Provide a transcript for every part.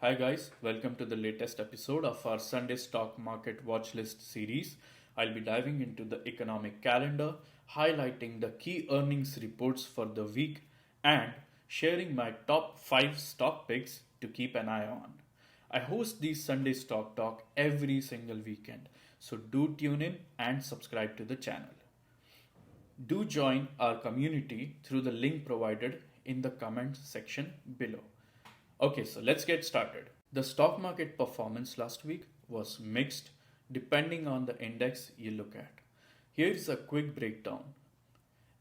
Hi guys, welcome to the latest episode of our Sunday Stock Market Watchlist series. I'll be diving into the economic calendar, highlighting the key earnings reports for the week, and sharing my top 5 stock picks to keep an eye on. I host these Sunday Stock Talk every single weekend, so do tune in and subscribe to the channel. Do join our community through the link provided in the comment section below. Okay, so let's get started. The stock market performance last week was mixed depending on the index you look at. Here's a quick breakdown.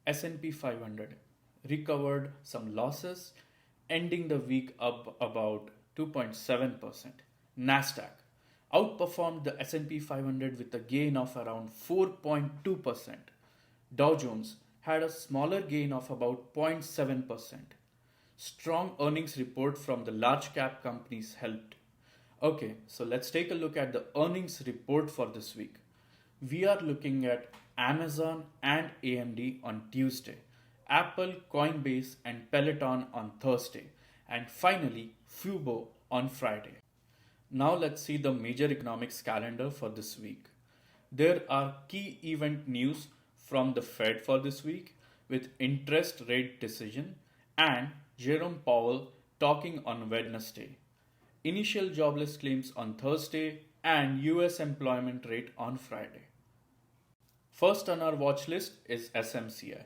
S&P 500 recovered some losses, ending the week up about 2.7%. Nasdaq outperformed the S&P 500 with a gain of around 4.2%. Dow Jones had a smaller gain of about 0.7%. Strong earnings report from the large cap companies helped. Okay, so let's take a look at the earnings report for this week. We are looking at Amazon and AMD on Tuesday, Apple, Coinbase, and Peloton on Thursday, and finally Fubo on Friday. Now let's see the major economics calendar for this week. There are key event news from the Fed for this week with interest rate decision and Jerome Powell talking on Wednesday. Initial jobless claims on Thursday and US employment rate on Friday. First on our watch list is SMCI.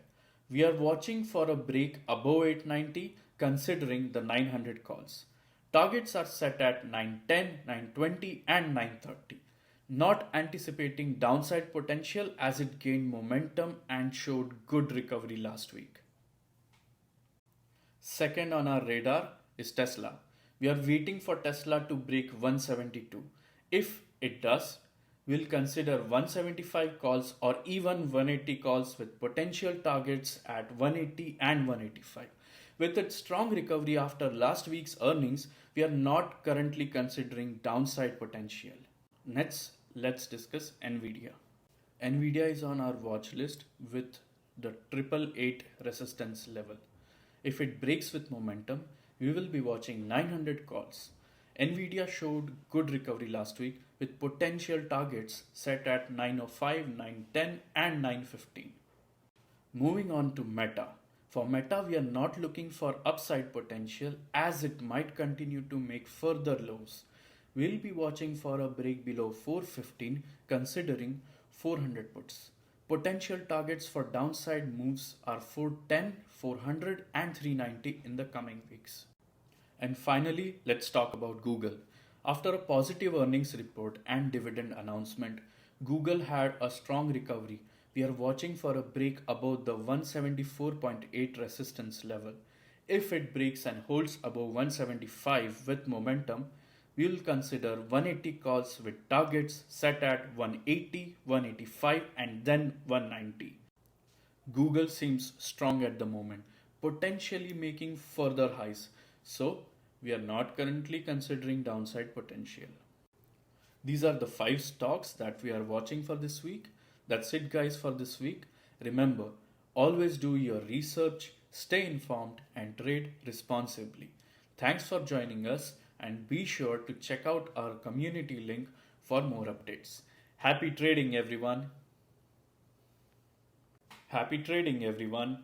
We are watching for a break above 890 considering the 900 calls. Targets are set at 910, 920 and 930. Not anticipating downside potential as it gained momentum and showed good recovery last week. Second on our radar is Tesla. We are waiting for Tesla to break 172. If it does, we'll consider 175 calls or even 180 calls with potential targets at 180 and 185. With its strong recovery after last week's earnings, we are not currently considering downside potential. Next, let's discuss Nvidia. Nvidia is on our watch list with the 888 resistance level. If it breaks with momentum, we will be watching 900 calls. Nvidia showed good recovery last week with potential targets set at 905, 910 and 915. Moving on to Meta. For Meta, we are not looking for upside potential as it might continue to make further lows. We'll be watching for a break below 415 considering 400 puts. Potential targets for downside moves are 410, 400 and 390 in the coming weeks. And finally, let's talk about Google. After a positive earnings report and dividend announcement, Google had a strong recovery. We are watching for a break above the 174.8 resistance level. If it breaks and holds above 175 with momentum, we will consider 180 calls with targets set at 180, 185 and then 190. Google seems strong at the moment, potentially making further highs, so we are not currently considering downside potential. These are the 5 stocks that we are watching for this week. That's it guys for this week. Remember, always do your research, stay informed and trade responsibly. Thanks for joining us. And be sure to check out our community link for more updates. Happy trading everyone! Happy trading everyone!